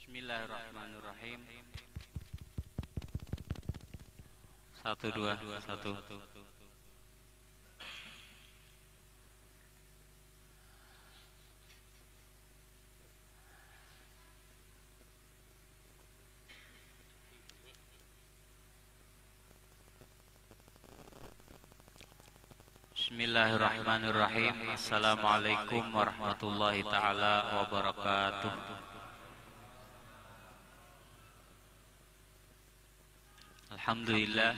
Bismillahirrahmanirrahim. Satu dua satu. Bismillahirrahmanirrahim. Assalamualaikum warahmatullahi taala wabarakatuh. Alhamdulillah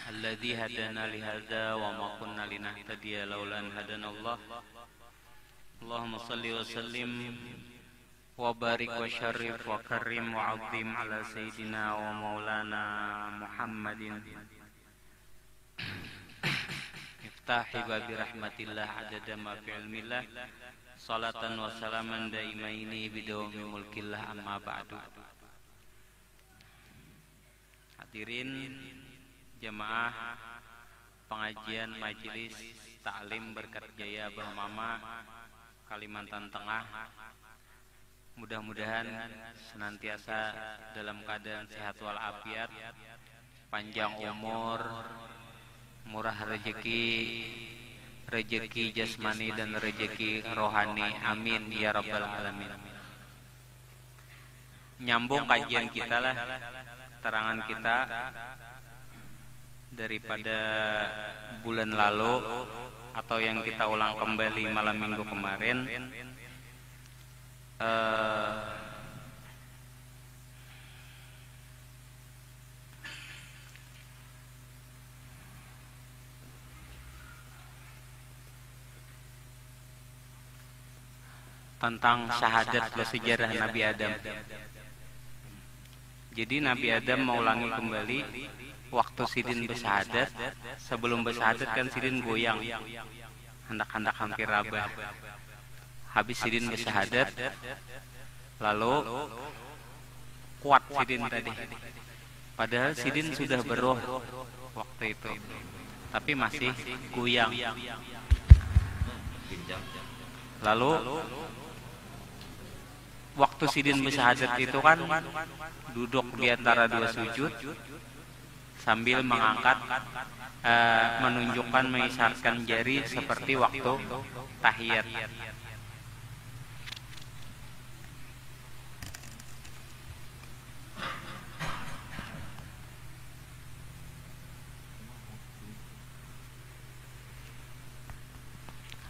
alladzi hadana li hadza wa ma kunna linahtadiya laula an hadanallah. Allahumma shalli wa sallim wa barik wa syarrif wa karrim wa 'azzim ala sayyidina wa maulana Muhammadin. Iftahi babi rahmatillah adada ma fi ilmillah. Salatan wa salaman daimaini bidawami mulkillah, amma ba'du. Hadirin jemaah pengajian majelis taklim Berkat Jaya Bahmama Kalimantan Tengah, mudah-mudahan senantiasa dalam keadaan sehat walafiat, panjang umur, murah rezeki jasmani dan rezeki rohani, amin ya rabbal alamin. Nyambung kajian kita lah, terangan kita daripada bulan lalu atau yang kita ulang kembali malam minggu kemarin. Tentang syahadat dan sejarah Nabi Adam. Jadi Nabi Adam mau ulangi kembali waktu Sidin bersyahadat. Sebelum bersyahadat kan Sidin goyang, hendak-hendak hampir rabah. Habis Sidin bersyahadat, lalu kuat Sidin tadi. Padahal Sidin sudah beruh waktu itu, tapi masih goyang. Lalu waktu Sidin bersyahadat itu kan duduk di antara dua sujud sambil mengangkat, menunjukkan, mengisyaratkan jari seperti waktu tahiyat.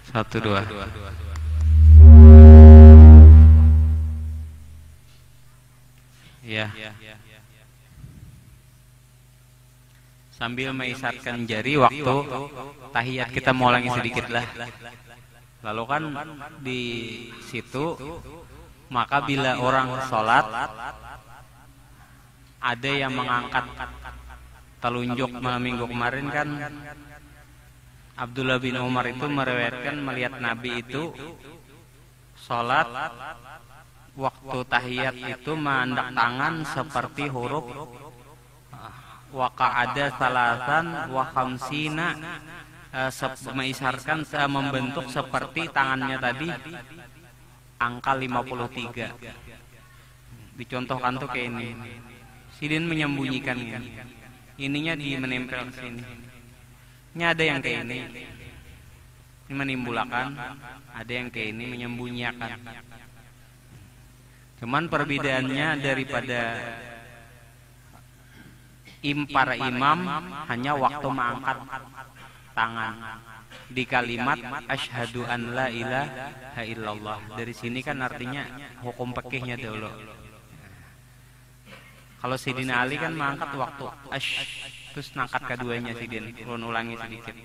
Satu dua. Ya. Sambil mengisyaratkan jari waktu tahiyat, kita mau ulangi sedikit lah. Lalu kan di situ, maka bila orang sholat ada yang mengangkat telunjuk. Malam minggu kemarin kan Abdullah bin Umar itu meriwayatkan melihat Nabi itu sholat waktu tahiyat itu mengangkat tangan seperti huruf wa qa'ada salasan wa khamsina, mengisyaratkan, membentuk seperti tangannya tadi angka 53. Dicontohkan tuh kayak ini. Sidin menyembunyikan ini. Ininya menempel sini. Ini ada yang kayak ini menimbulkan, ada yang kayak ini menyembunyikan. Cuman perbedaannya daripada para imam hanya waktu mengangkat tangan di kalimat asyhadu an la ilaha illallah. Dari sini kan artinya hukum fikihnya dulu. Kalau Sidina Ali kan mengangkat waktu terus ngangkat keduanya. Sidin ulangi sedikit,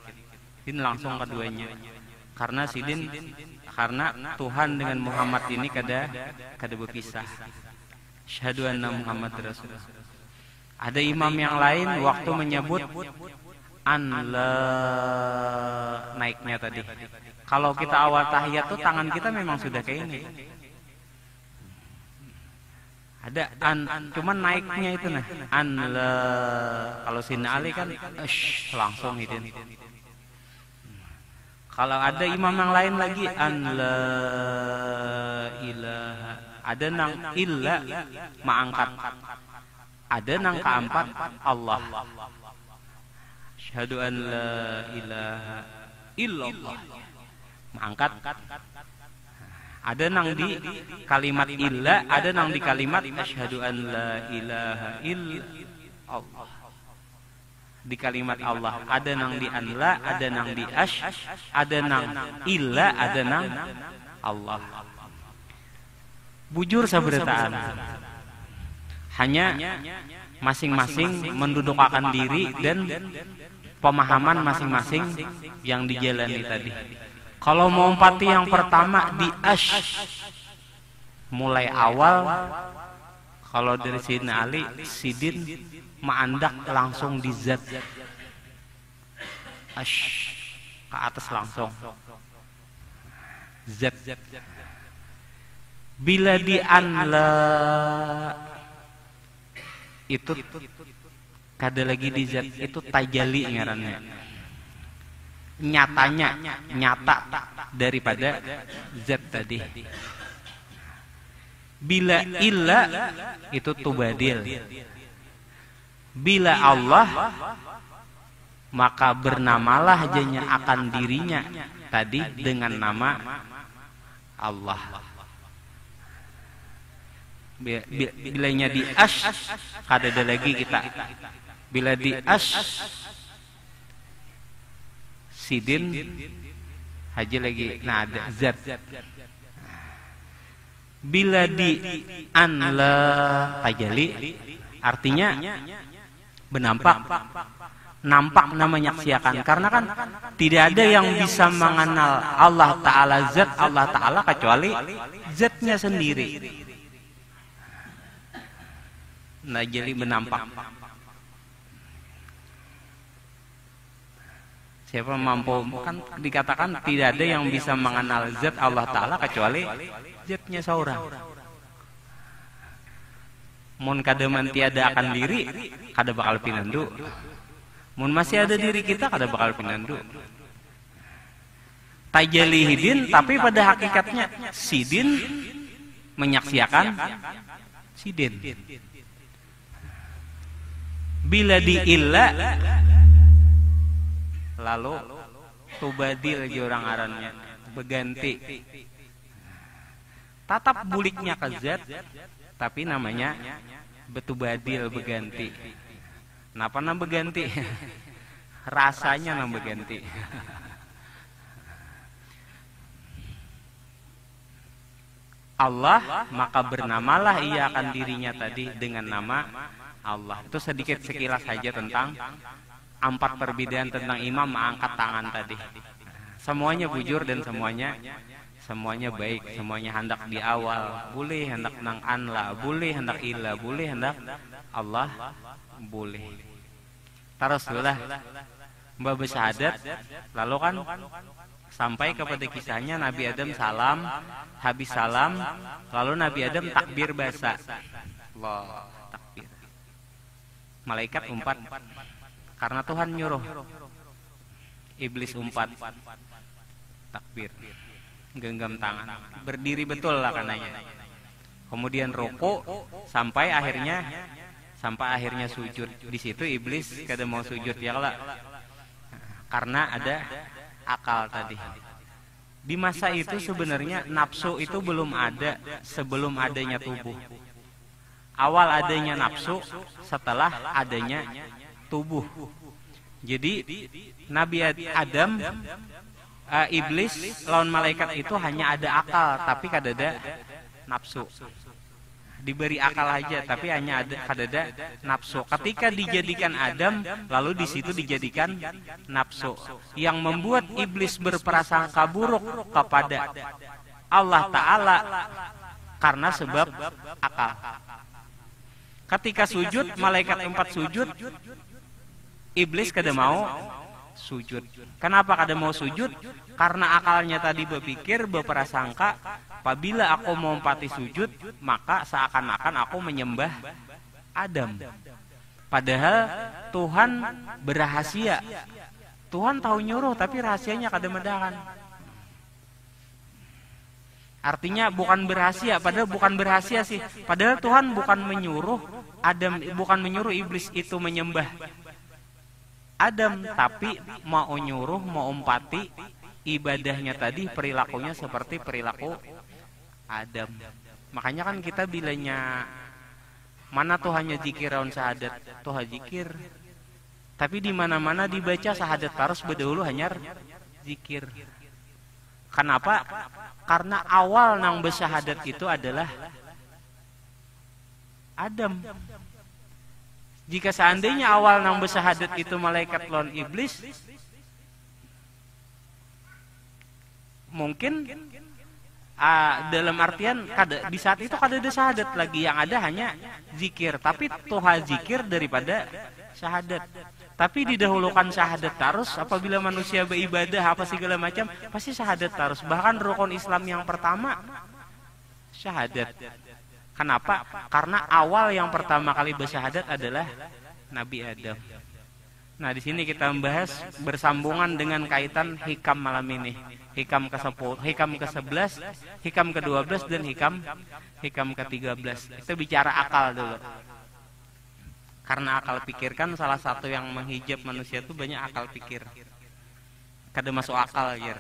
Sidin langsung keduanya, karena karena Tuhan dengan Muhammad ini kada berpisah. Asyhadu anna Muhammad Rasulullah. Ada imam yang lain waktu menyebut naiknya tadi. Kalau kita awal tahiyat tuh tangan kita memang sudah kayak ini. Ada cuman naiknya itu nah. Kalau Sina Ali kan langsung hidin. Kalau ada imam yang lain lagi an la ilaha, ada nang illa mangangkat, ada nang keempat Allah. Asyhadu an la ilaha illallah mangangkat. Ada nang di kalimat illa, ada nang di kalimat asyhadu an la ilaha illallah. Di kalimat Allah ada nang di anla, ada nang di ada nang illa, ada nang Allah. Bujur sabarataan, hanya masing-masing mendudukkan diri dan pemahaman masing-masing yang dijalani tadi. Kalau mau empati yang pertama di mulai awal, kalau dari Sayyidina Ali, Sidin ma'andak langsung di zat, ke atas langsung zat. Bila di anla itu kada lagi di zat, itu tajali ngarannya, nyata daripada zat tadi. Bila illa itu tubadil. Bila Allah, maka bernamalah janya akan dirinya tadi dengan nama Allah. Bilanya di kada ada lagi kita. Bila di Sidin haji lagi, nah ada zat. Bila di anla tajali, artinya benampak, nampak namanya menyaksikan. Karena kan tidak ada yang bisa mengenal Allah Ta'ala, zat Allah Ta'ala kecuali zatnya sendiri. Nah jadi benampak. Siapa mampu, kan dikatakan tidak ada yang bisa mengenal zat Allah Ta'ala kecuali zatnya seorang. Mun kada tiada akan diri, kada bakal pinandu. Mun masih ada diri kita, kada bakal pinandu. Tajali hidin, tapi pada hakikatnya Sidin menyaksikan Sidin. Bila di illa, lalu tubadil lagi orang arannya, berganti. Tatap buliknya ke zat, tapi namanya betubadil, berganti. Kenapa nama berganti? Rasanya nama berganti. Allah, maka bernamalah ia akan dirinya tadi dengan nama Allah. Itu sedikit sekilas saja tentang 4 perbedaan tentang imam mengangkat tangan tadi. Semuanya bujur dan semuanya baik, semuanya hendak di awal, boleh hendak nang anla, boleh hendak illa, boleh hendak Allah, boleh. Teruslah mbak bersyahadat, lalu kan sampai kepada kisahnya Nabi Adam salam, habis salam, lalu Nabi Adam takbir basa, Allah takbir. Malaikat umpat, karena Tuhan nyuruh. Iblis umpat, takbir, genggam tangan, berdiri betul lah kananya. Kemudian rukuk sampai akhirnya sujud. Di situ iblis kada mau sujud ya lah, karena ada akal tadi. Di masa itu sebenarnya nafsu itu belum ada sebelum adanya tubuh. Awal adanya nafsu, setelah adanya tubuh. Jadi Nabi Adam, iblis lawan malaikat itu hanya ada akal, tapi kada ada nafsu. Diberi akal aja, tapi hanya kada ada nafsu. Ketika dijadikan Adam, lalu di situ dijadikan nafsu, yang membuat iblis berprasangka buruk kepada Allah Ta'ala karena sebab akal. Ketika sujud, malaikat 4 sujud, iblis kada mau sujud. Kenapa kada mau sujud? Karena akalnya tadi berpikir, berprasangka, apabila aku mau empati sujud, maka seakan-akan aku menyembah Adam. Padahal Tuhan berrahasia. Tuhan tahu nyuruh tapi rahasianya kada medakan. Artinya bukan berhasil, padahal bukan berhasil sih. Padahal Tuhan bukan menyuruh Adam, bukan menyuruh iblis itu menyembah Adam, tapi mau nyuruh, mau umpati ibadahnya tadi, perilakunya seperti perilaku Adam. Makanya kan kita bilanya mana Tuhannya zikir raun syahadat, Tuhan zikir. Tapi di mana-mana dibaca syahadat terus berdahulu hanya zikir. Kenapa? Karena awal nang bersyahadat itu adalah Adam. Jika seandainya awal nang bersyahadat itu malaikat lawan iblis, mungkin dalam artian di saat itu kada ada syahadat lagi, yang ada hanya zikir. Tapi Tuhan zikir daripada syahadat. Tapi didahulukan syahadat terus. Apabila manusia beribadah apa segala macam, pasti syahadat terus. Bahkan rukun Islam yang pertama syahadat. Kenapa? Karena awal yang pertama kali bersyahadat adalah Nabi Adam. Nah, di sini kita membahas bersambungan dengan kaitan hikam malam ini. Hikam ke-10, hikam ke-11, hikam ke-12 dan hikam ke-13. Kita bicara akal dulu. Karena akal pikir kan salah satu yang menghijab manusia itu banyak akal pikir. Kada masuk akal ya.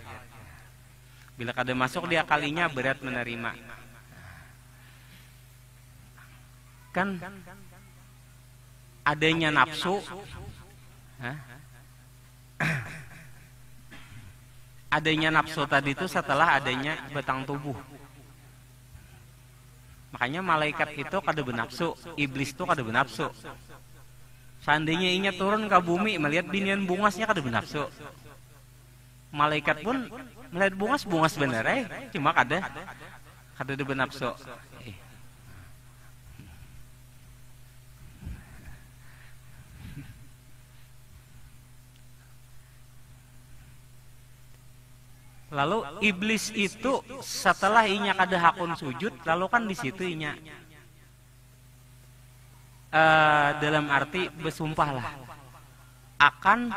Bila kada masuk dia kalinya berat menerima. Kan adanya nafsu, adanya nafsu tadi itu setelah adanya batang tubuh. Makanya malaikat itu kada benafsu, iblis itu kada benafsu. Seandainya inya turun ke bumi melihat binian bungasnya kada benafsu. Malaikat pun melihat bungas bener cuma kada benafsu. Lalu iblis itu setelah inya kada hakun sujud, lalu kan di situ inya dalam arti bersumpahlah akan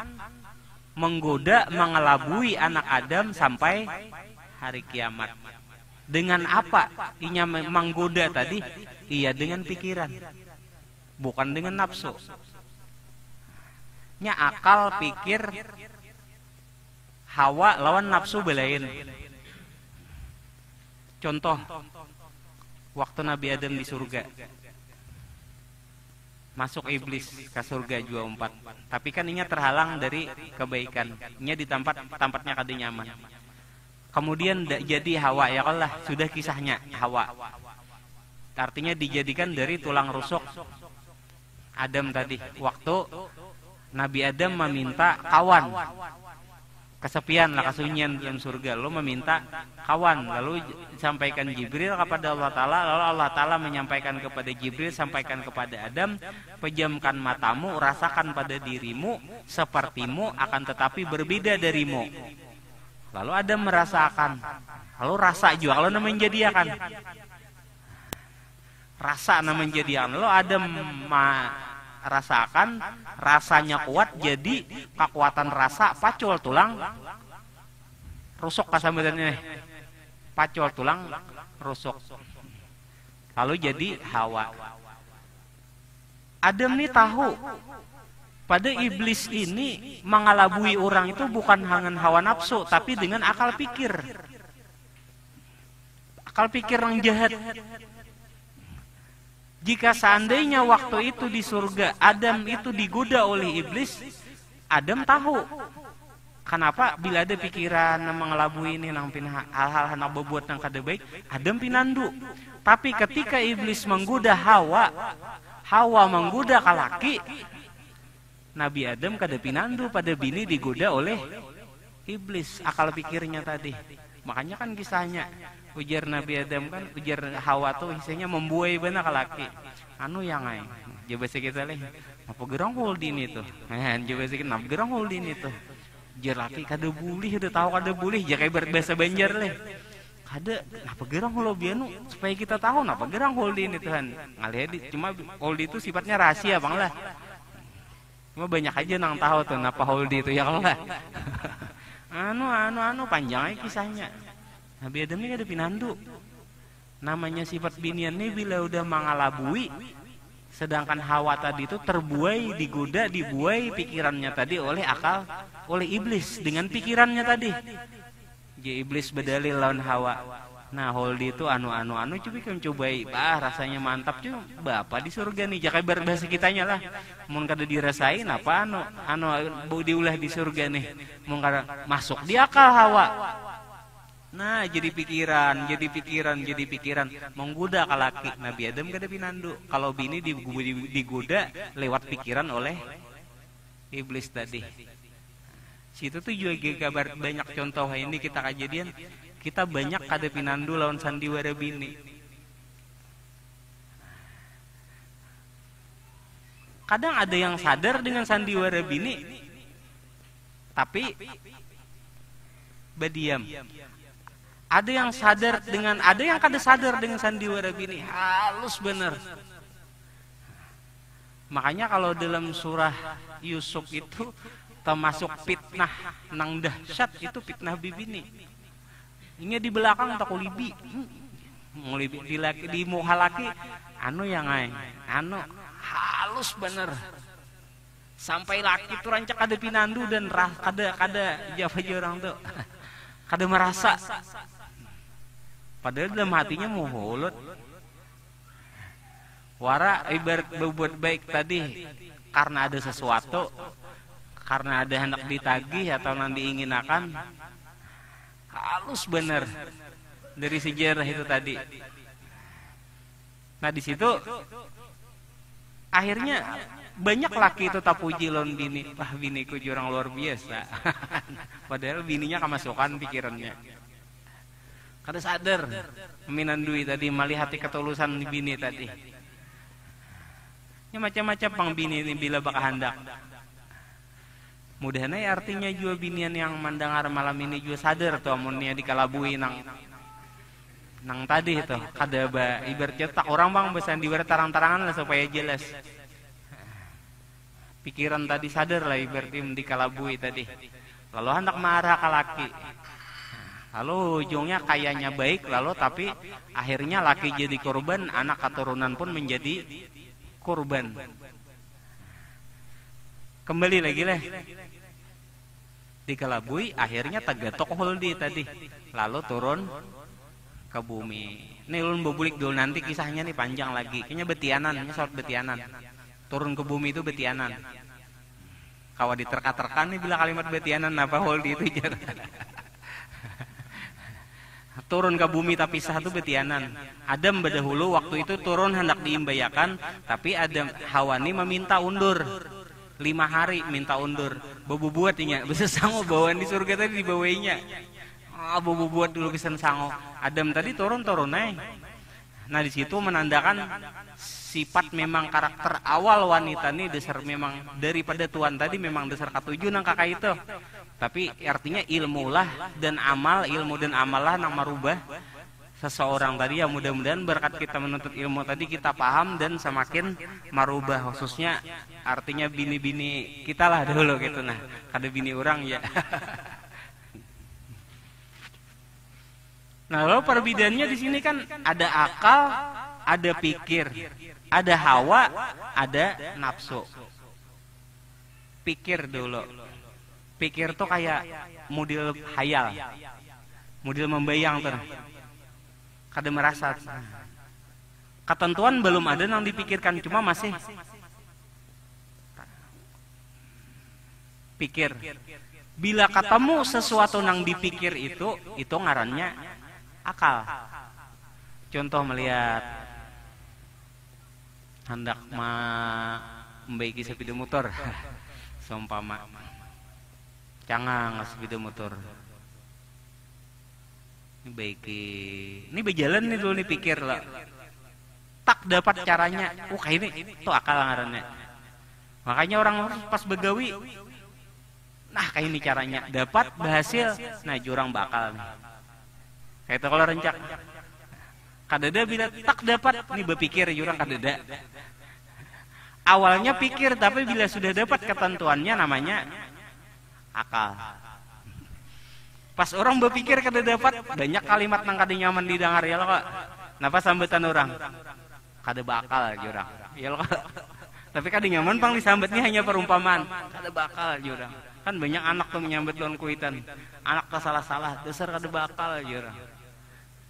menggoda, mengelabui anak Adam sampai hari kiamat. Dengan apa inya menggoda tadi? Iya, dengan pikiran, bukan dengan nafsu. Nya akal pikir Hawa lawan nafsu belain. Contoh, waktu Nabi Adam di surga, masuk iblis ke surga jua 4. Tapi kan inya terhalang dari kebaikan. Inya di tempatnya kada nyaman. Kemudian jadi Hawa, ya Allah, sudah kisahnya Hawa. Artinya dijadikan dari tulang rusuk Adam tadi. Waktu Nabi Adam meminta kawan. Kesepian lah, kesunyian dalam surga, lalu meminta kawan, lalu sampaikan Jibril kepada Allah Ta'ala, lalu Allah Ta'ala menyampaikan kepada Jibril, sampaikan kepada Adam, pejamkan matamu, rasakan pada dirimu sepertimu, akan tetapi berbeda darimu. Lalu Adam merasakan, lalu rasa juga, lalu namanya jadiakan, rasa namanya jadiakan, lalu Adam rasakan, rasanya kuat, jadi kekuatan rasa pacul tulang rusuk kasambetannya, pacul tulang rusuk, lalu jadi Hawa. Adam nih tahu pada iblis ini mengalabui orang itu bukan dengan hawa nafsu, tapi dengan akal pikir yang jahat. Jika seandainya waktu itu di surga Adam itu digoda oleh iblis, Adam tahu. Kenapa? Bila ada pikiran mengelabui ini nang hal-hal yang berbuat yang kada baik, Adam pinandu. Tapi ketika iblis menggoda Hawa menggoda laki, Nabi Adam kada pinandu pada bini digoda oleh iblis, akal pikirnya tadi. Makanya kan kisahnya ujar Nabi Adam kan, ujar Hawa tuh istilahnya membuai benar ke laki. Anu yang ai. Coba kita leh. Apa gerang holdin itu? Coba kita nap gerang holdin itu. Jar laki kada bulih, udah tahu kada bulih, jakai berbahasa Banjar leh. Kada, apa gerang holo bianu supaya kita tahu apa gerang holdin itu kan. Ngalih cuma holdin itu sifatnya rahasia bang lah. Cuma banyak aja nang tahu tuh napa holdi itu ya kalau lah. Anu panjang aja kisahnya. Nabi Adam ini ada pinandu. Namanya sifat binian nih bila udah mengalabui, sedangkan Hawa tadi itu terbuai, digoda, dibuai pikirannya tadi oleh akal, oleh iblis dengan pikirannya tadi. Jadi iblis berdalil lawan Hawa. Nah holdi itu anu coba kan cobai, rasanya mantap cuy. Bapak di surga nih, jakai berbahasa kitanya lah. Mun kada dirasain apa anu diulah di surga nih. Mun kada masuk di akal Hawa. Nah jadi pikiran menggoda ka laki. Nabi Adam kada pinandu. Kalau bini digoda lewat pikiran oleh iblis tadi. Situ tuh juga kabar banyak contoh ini kita kejadian. Kita banyak kada pinandu lawan sandiwara bini. Kadang ada yang sadar dengan sandiwara bini, tapi berdiam. Ada yang sadar dengan, ada yang kada sadar dengan sandiwara bini. Halus bener. Makanya kalau dalam surah Yusuf itu termasuk fitnah nang dahsyat itu fitnah bibini. Ini di belakang tak kulibi, ngulibi di muka laki, yang halus bener. Sampai laki itu rancak ada pinandu dan kada jawab orang tuh, kada merasa. Padahal dalam hatinya mulut. Wara ibarat berbuat baik tadi karena ada sesuatu, karena ada hendak ditagih atau nanti diinginakan. Halus bener dari sejarah itu tadi. Nah di situ akhirnya banyak laki itu tak puji lawan bini. Wah biniku jurang luar biasa. Padahal bininya kemasukan pikirannya. Kada sadar minandui tadi melihat ketulusan bini tadi. Ya macam-macam pang bini ini bila bakal hendak. Mudahan artinya juga binian yang mendengar malam ini juga sadar tuh amunnya dikalabui nang tadi itu kada ibarat cetak orang bang besan dibarat tarang-tarangan lah supaya jelas pikiran tadi sadar lah ibaratnya dikalabui tadi lalu hendak marah ke laki lalu ujungnya kayaknya baik lalu tapi akhirnya laki jadi korban anak keturunan pun menjadi korban. Kembali lagi lah dikelabui akhirnya tagatok holdi tadi lalu turun ke bumi. Nih ulun bobulik dulu nanti kisahnya nih panjang lagi. Kayaknya betianan, ini soal betianan. Turun ke bumi itu betianan. Kalau diterka-terkan nih bila kalimat betianan apa holdi itu jar. Turun ke bumi tapi sah itu betianan. Adam berdahulu waktu itu turun hendak diimbayakan tapi Adam Hawani meminta undur. 5 hari minta undur. Bobo buatnya bisa sanggup bawaan di surga tadi dibawainya. Bobo buat dulu bisa sanggup. Adam tadi turun Nah di situ menandakan sifat memang karakter awal wanita ini dasar memang daripada Tuhan tadi memang dasar ketujuh nang kakak itu. Tapi artinya ilmu dan amal lah nang merubah seseorang tadi ya mudah-mudahan berkat kita menuntut ilmu tadi kita paham dan semakin merubah khususnya artinya bini-bini kita lah dulu gitu nah kada bini orang ya. Nah lalu perbedaannya di sini kan ada akal, ada pikir, ada hawa, ada nafsu. Pikir dulu. Pikir tuh kayak model hayal, model membayang tuh. Kada merasa. Ketentuan belum ada yang dipikirkan cuma masih pikir. Bila ketemu sesuatu yang dipikir itu ngarannya akal. Contoh melihat hendak membaiki sepeda motor, seumpama cangang sepeda motor. Ini berjalan nih dulu nih pikir lah. Tak dapat caranya. Kayak ini tuh akal ngarannya. Makanya orang pas begawi, nah kayak ini caranya. Dapat berhasil, nah jurang bakal nih. Kayak itu kalau rencak. Kadada bila tak dapat, nih berpikir jurang kadada. Awalnya pikir, tapi bila sudah dapat ketentuannya namanya akal. Pas orang berpikir kada dapat, banyak kalimat nang kada nyaman didengar ya lo kok. Napa sambutan orang? Kada bakal aja orang. Ya lo kok. Tapi kada nyaman pang disambutnya hanya perumpamaan. Kada bakal aja orang. Kan banyak anak tuh menyambut lawan kuitan. Anak tuh salah-salah, dasar kada bakal aja orang.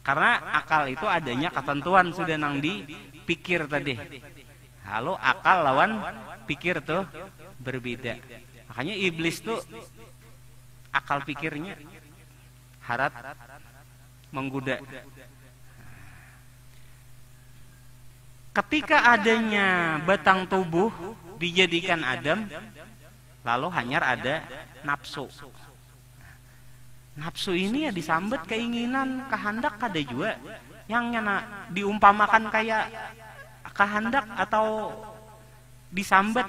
Karena akal itu adanya ketentuan sudah nang dipikir tadi. Lalu akal lawan pikir tuh berbeda. Makanya iblis tuh akal pikirnya harat menggoda. Ketika adanya batang tubuh dijadikan Adam, lalu hanyar ada nafsu. Nafsu ini ya disambet keinginan, kehendak kada juga yang nyana diumpamakan kayak kehendak atau disambet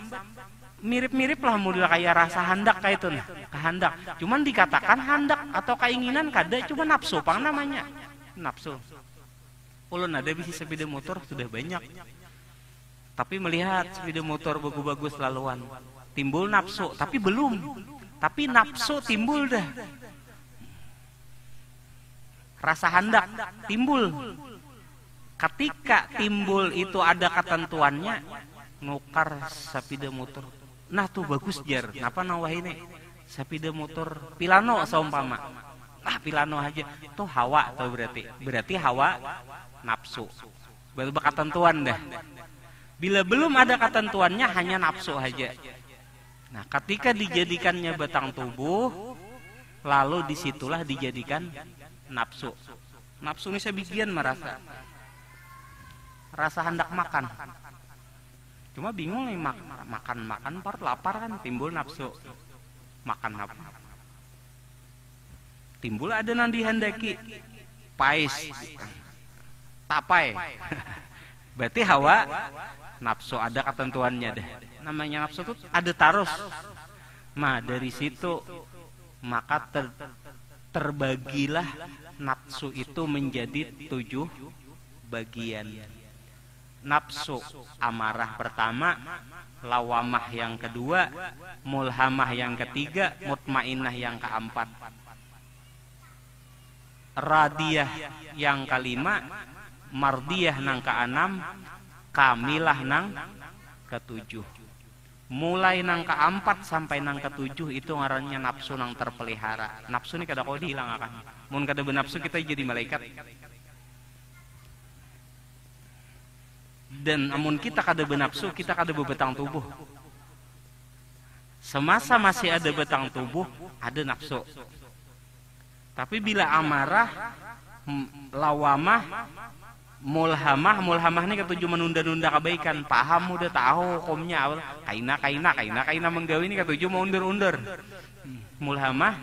mirip-mirip lah model kayak rasa hendak kayak itu nah, kehendak. Cuman dikatakan hendak atau keinginan kada, cuma nafsu pang namanya. Nafsu. Ulun ada bisi sepeda motor sudah banyak. Tapi melihat sepeda motor bagus-bagus laluan, timbul nafsu, tapi belum. Tapi nafsu timbul dah. Rasa hendak timbul. Ketika timbul itu ada ketentuannya, nukar sepeda motor. Nah tuh bagus jar. Napa nawah ini? Sepeda motor Pilano seumpama. Ah Pilano aja. Tuh hawa tuh berarti. Berarti hawa nafsu. Baru ketentuan dah. Bila belum ada ketentuannya hanya nafsu aja. Nah ketika dijadikannya batang tubuh, lalu disitulah dijadikan nafsu. Nafsu ini sebagian merasa. Rasa hendak makan. Cuma bingung nih makan par lapar kan timbul nafsu. Makan apa? Timbul ada nang dihendaki. Pais. Tapai. Berarti hawa nafsu ada ketentuannya deh. Namanya nafsu itu ada tarus. Nah, dari situ maka terbagilah nafsu itu menjadi 7 bagian. Nafsu amarah pertama, lawamah yang kedua, mulhamah yang ketiga, mutmainnah yang keempat, radiyah yang kelima, mardiyah nang keenam, kamilah nang ketujuh. Mulai nang keempat sampai nang ketujuh itu ngarannya nafsu nang terpelihara. Nafsu ini kada kau dihilangkan. Mun kada benafsu kita jadi malaikat. Dan amun kita kada benafsu, kita kada bebatang tubuh. Semasa masih ada batang tubuh, ada nafsu. Tapi bila amarah, lawamah, mulhamah ini ketujuh menunda-nunda kebaikan. Paham udah tahu hukumnya. Kaina menggawi ini ketujuh mau undur-undur. Mulhamah,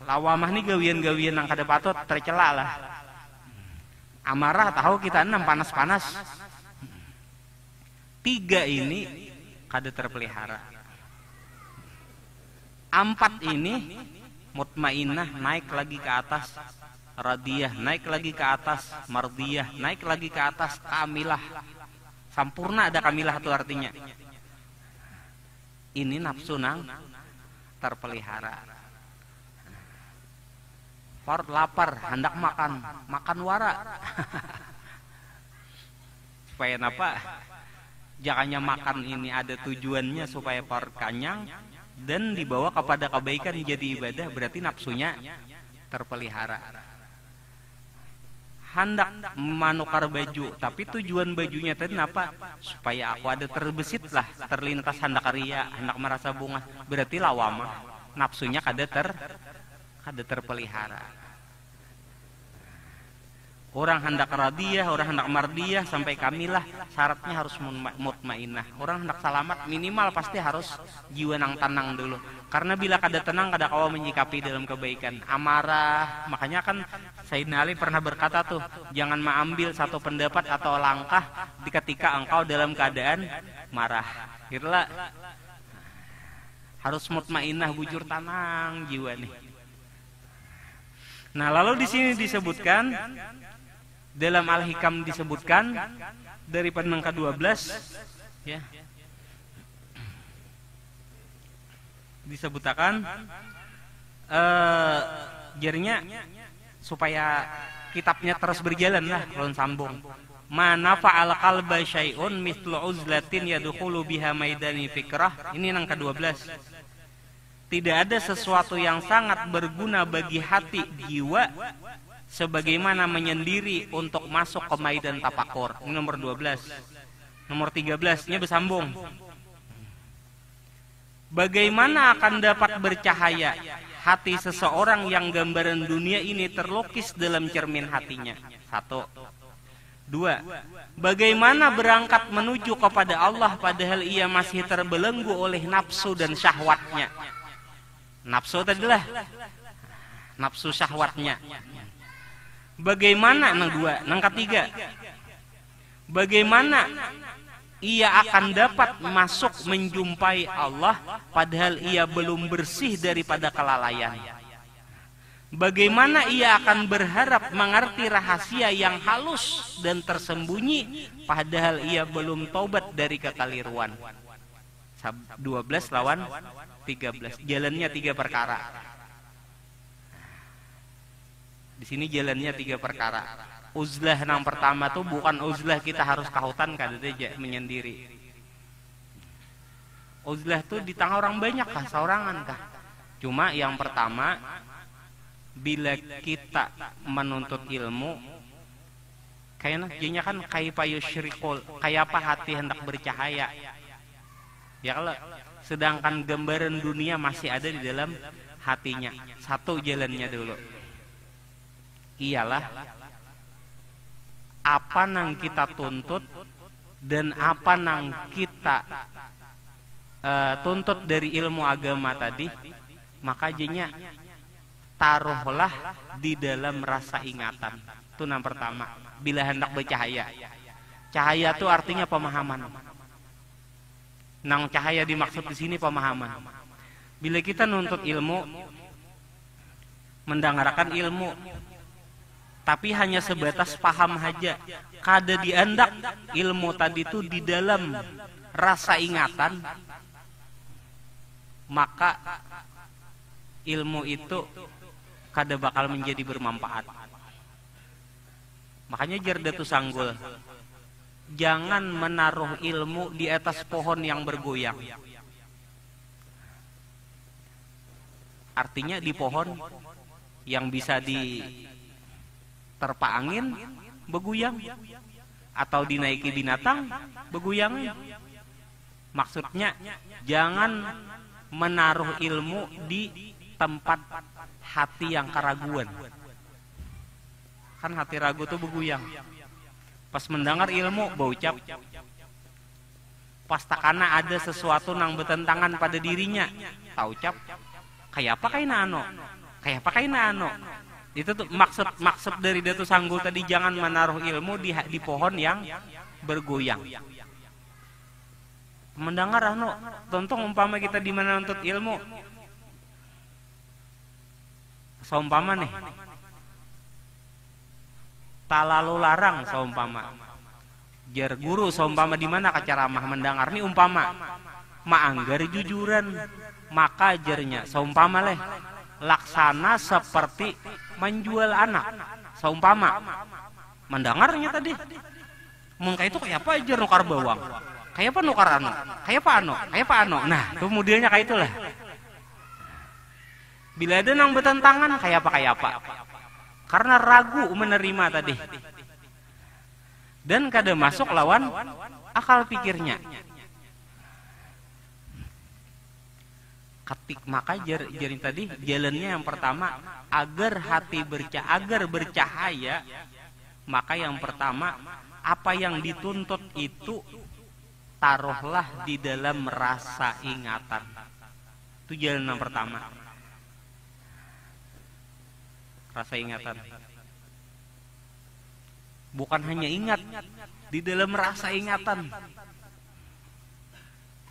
lawamah ini gawian-gawian yang kada patut tercela lah. Amarah tahu kita 6 panas-panas. 3 ini kada terpelihara. 4 ini mutmainnah naik lagi ke atas, radiyah naik lagi ke atas, mardiyah naik lagi ke atas, kamilah sampurna ada kamilah itu artinya. Ini nafsu nang terpelihara. Lapar, hendak makan wara. Supaya napa? Jangannya makan ini ada tujuannya supaya perut kenyang dan dibawa kepada kebaikan jadi ibadah, berarti nafsunya terpelihara. Hendak manukar baju, tapi tujuan bajunya tadi apa? Supaya aku ada terbesit lah, terlintas hendak ria, hendak merasa bunga, berarti lawamah. Nafsunya kada terpelihara. Orang hendak radiyah, orang hendak mardiyah sampai kamilah, syaratnya harus mutmainnah. Orang hendak selamat minimal pasti harus jiwa nang tenang dulu. Karena bila kada tenang kada kawa menyikapi dalam kebaikan. Amarah, makanya kan Sayyidina Ali pernah berkata tuh, jangan mengambil satu pendapat atau langkah ketika engkau dalam keadaan marah. Itulah harus mutmainnah, bujur tenang jiwa nih. Nah, lalu di sini disebutkan dalam Al-Hikam disebutkan dari penang ke-12 ya. disebutakan jarinya supaya kitabnya terus berjalan lah ulun sambung. Mana fa'al qalba syai'un mithlu uzlatin yadkhulu biha maidani fikrah. Ini yang ke-12. Tidak ada sesuatu yang sangat berguna bagi hati jiwa sebagaimana menyendiri untuk masuk ke maidan tapakur. Ini nomor 12. Nomor 13 nya bersambung. Bagaimana akan dapat bercahaya hati seseorang yang gambaran dunia ini terlukis dalam cermin hatinya? 1. 2. Bagaimana berangkat menuju kepada Allah padahal ia masih terbelenggu oleh nafsu dan syahwatnya? Nafsu tadilah nafsu syahwatnya. Bagaimana nang 2, nang ketiga? Bagaimana ia akan dapat masuk menjumpai Allah padahal ia belum bersih daripada kelalaian? Bagaimana ia akan berharap mengerti rahasia yang halus dan tersembunyi padahal ia belum taubat dari kekeliruan? 12 lawan 13. Jalannya 3 perkara. Di sini jalannya 3 perkara. Uzlah yang pertama tuh bukan uzlah kita harus kahutan kada aja menyendiri. Uzlah tuh di tengah orang banyak kah, seorangan kah? Cuma yang pertama, bila kita menuntut ilmu kayaknya kan kayak apa hati hendak bercahaya ya, kalau sedangkan gambaran dunia masih ada di dalam hatinya. 1 jalannya dulu ialah apa nang kita tuntut dan apa nang kita tuntut dari ilmu agama tadi, maka jadinya taruhlah di dalam rasa ingatan. Itu yang pertama. Bila hendak bercahaya. Cahaya itu artinya pemahaman. Nang cahaya dimaksud di sini pemahaman. Bila kita nuntut ilmu, mendengarkan ilmu, tapi hanya sebatas paham saja, kada diandak ilmu tadi itu di dalam rasa ingatan, maka ilmu itu kada bakal menjadi bermanfaat. Makanya Jardatu Sanggul, jangan menaruh ilmu di atas pohon yang bergoyang. Artinya di pohon yang bisa diterpa angin bergoyang atau dinaiki binatang bergoyang. Maksudnya jangan menaruh ilmu di tempat hati yang keraguan. Kan hati ragu tuh bergoyang. Pas mendengar ilmu berucap, pas takana ada sesuatu yang bertentangan pada dirinya, tak ucap kayak apa kayak ano. Itu tuh maksud dari Datu Sanggul tadi, jangan menaruh ilmu di pohon yang bergoyang. Mendengar tonton umpama kita di mana nuntut ilmu, seumpama nih tak lalu larang, seumpama jar guru seumpama di mana kacaramah mendengar nih umpama maanggar jujuran, maka jarnya seumpama leh laksana seperti menjual anak, seumpama mendengarnya tadi mengka itu kayak apa aja nukar bawang, kayak apa nukar kayak apa ano. Nah itu modelnya kayak itulah. Bila ada nang bertentangan kayak apa, karena ragu menerima tadi dan kada masuk lawan akal pikirnya. Maka jaring tadi jalannya yang pertama agar hati bercahaya, maka yang pertama apa yang dituntut itu taruhlah di dalam rasa ingatan. Itu jalan yang pertama, rasa ingatan. Bukan hanya ingat, di dalam rasa ingatan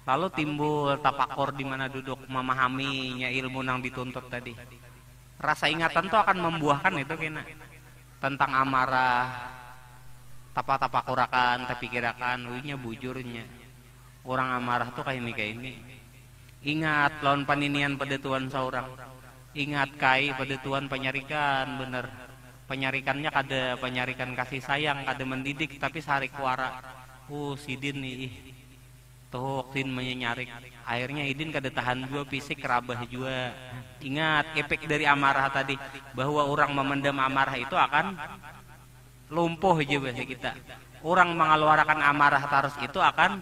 lalu timbul tapakur di mana duduk memahaminya ilmu yang dituntut tadi. Rasa ingatan itu akan membuahkan itu kena tentang amarah, tapakurakan, tapikirakan, uinya bujurnya orang amarah tuh kayak ini. Ingat lawan paninian pada tuan seorang. Ingat kai pada tuan penyarikan bener. Penyarikannya kada penyarikan kasih sayang, kada mendidik tapi sarik kuara. Sidin nih. Tuh Sidin menyarik. Akhirnya Idin kada tahan juga fisik kerabah juga. Ingat efek dari amarah tadi, bahwa orang memendam amarah itu akan lumpuh aja bahasa kita. Orang mengeluarkan amarah terus itu akan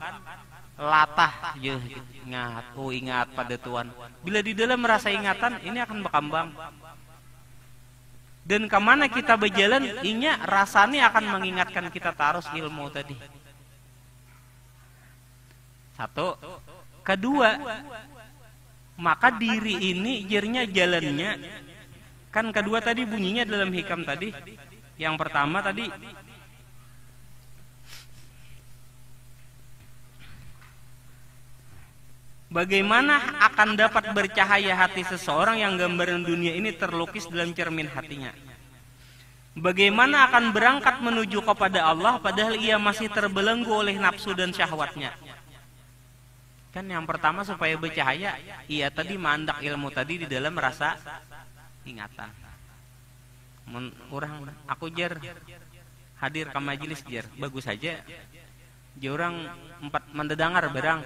latah aja. Ingat pada Tuhan. Bila di dalam merasa ingatan ini akan berkembang. Dan kemana kita berjalan, inya rasanya akan mengingatkan kita terus ilmu tadi. Satu. Kedua, maka diri ini jernya jalannya. Kan kedua tadi bunyinya dalam hikam tadi. Yang pertama tadi, bagaimana akan dapat bercahaya hati seseorang yang gambaran dunia ini terlukis dalam cermin hatinya? Bagaimana akan berangkat menuju kepada Allah padahal ia masih terbelenggu oleh nafsu dan syahwatnya? Kan yang pertama supaya bercahaya, ia tadi mandak ilmu tadi di dalam rasa ingatan. Orang aku jar hadir ke majelis jar bagus saja. Orang empat mendedangar barang.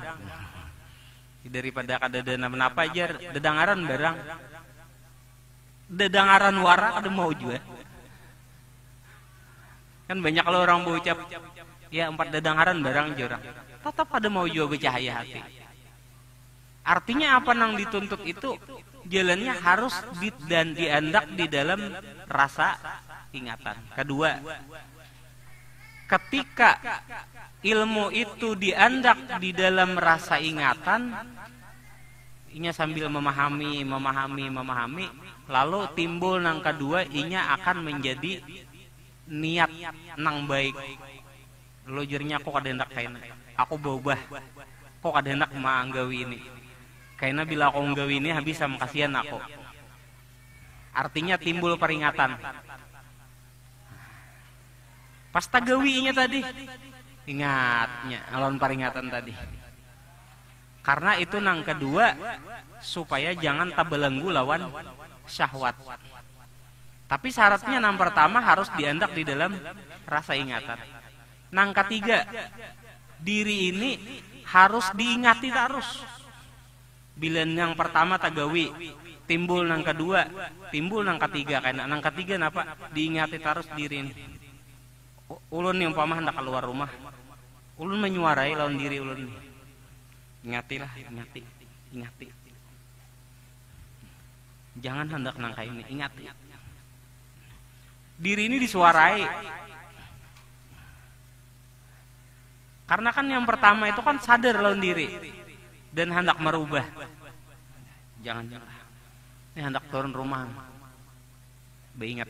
Daripada kada apa jar dedangaran barang. Dedangaran wara ada mau juga. Kan banyak lo orang berucap ya empat dedangaran barang jorang. Tetap ada mau juga bercahaya hati. Artinya apa nang dituntut itu jalannya harus dan diandak di dalam rasa ingatan. Kedua, ketika ilmu itu diandak di dalam rasa ingatan, inya sambil memahami, lalu timbul nang kedua, inya akan menjadi niat nang baik. Lojernya kok kada hendak kaina. Aku berubah. Kok kada hendak manggawi ini. Karena bila aku nggawi ini habis sama kasihan aku. Artinya timbul peringatan. Pas tagawinya tadi, ingatnya lawan peringatan tadi. Karena itu nang kedua supaya jangan tabelenggu lawan syahwat. Tapi syaratnya nang pertama harus diandak di dalam rasa ingatan. Nang ketiga, diri ini harus diingati terus. Bila yang pertama tagawi, timbul nang kedua, timbul nang ketiga. Karena nang ketiga napa? Diingati terus diri ini. Ulun yang umpama hendak keluar rumah, ulun menyuarai lawan diri ulun. Ingatilah, ingati. Jangan hendak nang ini, ingati. Diri ini disuarai. Karena kan yang pertama itu kan sadar lawan diri dan hendak merubah. Jangan. Ini hendak turun rumah. Beingat.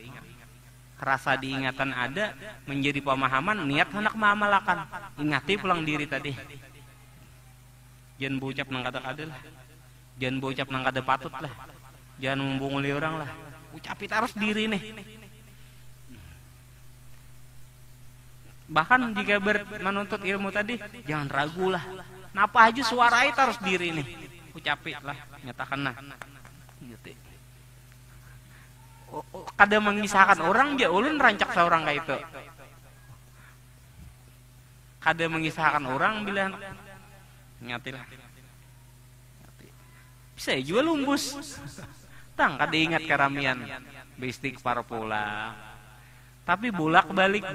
Rasa diingatan ada, menjadi pemahaman, niat hendak mengamalkan. Ingati pulang diri tadi. Jangan bocap nang kata kada lah. Jangan bocap nang kada patut lah. Jangan membunguli orang lah. Ucapi terus diri nih. Bahkan jika menuntut ilmu tadi, jangan ragu lah. Napa aja suarai terus diri nih. Ucapi lah, nyatakan nah. Kada mengisahkan orang, dia ulun rancak seorang kayak itu. Kada mengisahkan orang bila ngatilah. Bisa juga lumbus. Tang kada ingat keramian. Beristighfar pula. Tapi bolak-balik,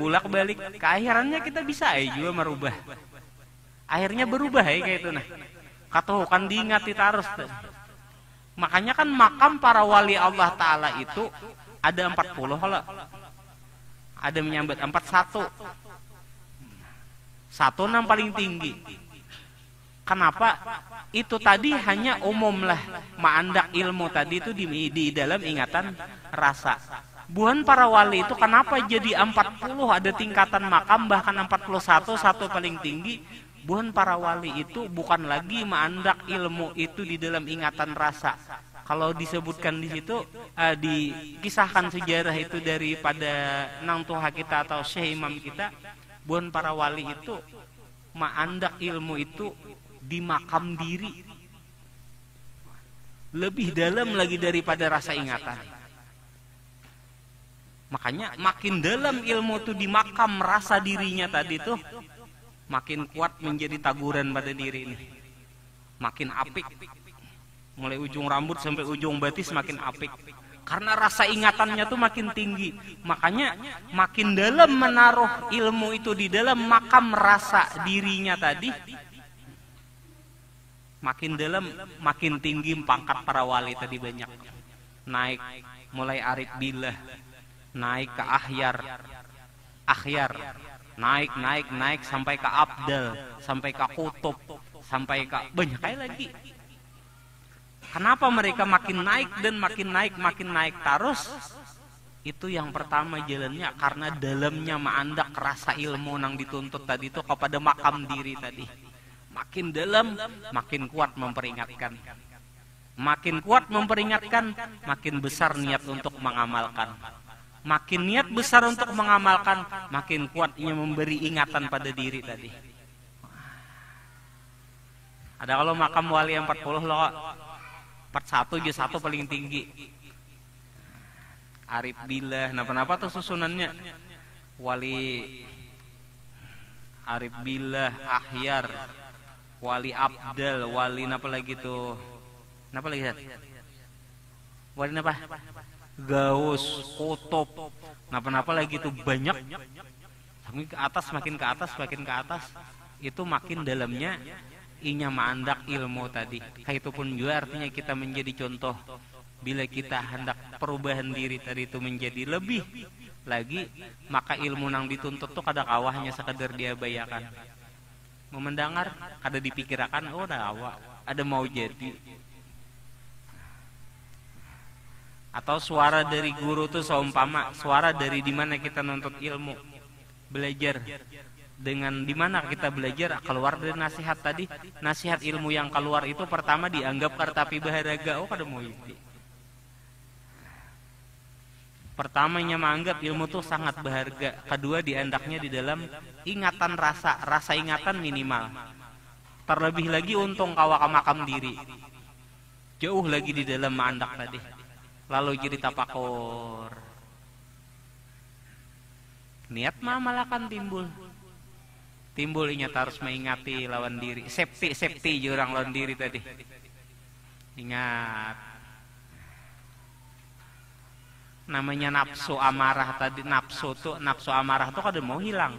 keakhirannya kita bisa juga merubah. Akhirnya berubah kayak itu nah. Katakan diingati terus. Makanya kan makam para wali Allah Ta'ala itu ada 40 lah. Ada menyambat 41. Satu nang paling tinggi. Kenapa? Itu tadi hanya umum lah. Maandak ilmu tadi itu di dalam ingatan rasa. Buhan para wali itu kenapa jadi 40 ada tingkatan makam bahkan 41 satu paling tinggi. Buhan para wali itu bukan lagi maandak ilmu itu di dalam ingatan rasa. Kalau disebutkan di situ dikisahkan sejarah itu daripada nang tuha kita atau syekh imam kita, buhan para wali itu maandak ilmu itu di makam diri. lebih dalam lagi daripada rasa ingatan. Makanya makin dalam ilmu tuh di makam rasa dirinya tadi tuh, makin kuat menjadi taguran pada diri ini. Makin apik. Mulai ujung rambut sampai ujung batis makin apik. Karena rasa ingatannya tuh makin tinggi. Makanya makin dalam menaruh ilmu itu di dalam makam rasa dirinya tadi, makin dalam makin tinggi pangkat para wali tadi banyak. Naik mulai arif billah, naik ke akhyar, naik sampai ke abdal, sampai ke kutub, sampai ke banyak kali lagi. Kenapa mereka makin naik dan makin naik terus? Itu yang pertama jalannya karena dalamnya ma'andak rasa ilmu nang dituntut tadi itu kepada makam diri tadi. Makin dalam, makin kuat memperingatkan. Makin kuat memperingatkan, makin besar niat untuk mengamalkan. Makin niat besar untuk mengamalkan, makin kuatnya memberi ingatan pada diri tadi. Ada kalau makam wali yang 40 loh, 41 aja satu paling tinggi. Arif billah, kenapa tuh susunannya? Wali arif billah, akhyar, wali abdal, wali apa lagi tuh? Napa lagi? Wali apa? Gaus, kutub, napa lagi tuh banyak. Makin ke atas, itu makin dalamnya inya ma'andak ilmu tadi. Itu pun juga artinya kita menjadi contoh. Bila kita hendak perubahan diri tadi itu menjadi lebih lagi, maka ilmu nang dituntut tuh kada kawahnya sekadar diabayakan. Memendengar kada dipikirakan, oh dah awak ada mau jadi. Atau suara dari guru tuh seumpama suara dari dimana kita nuntut ilmu, belajar. Dengan dimana kita belajar keluar dari nasihat tadi, nasihat ilmu yang keluar itu pertama dianggap kartapi baharaga, oh kada mau jadi. Pertamanya menganggap ilmu tuh sangat berharga, kedua diandaknya di dalam ingatan rasa ingatan minimal. Terlebih lagi untung kawa makam diri, jauh lagi di dalam mandak tadi. Lalu jadi tapakur, niat malakan timbul ingat harus mengingati lawan diri, safety jurang lawan diri tadi. Ingat namanya nafsu amarah tadi, nafsu amarah tuh kada mau hilang,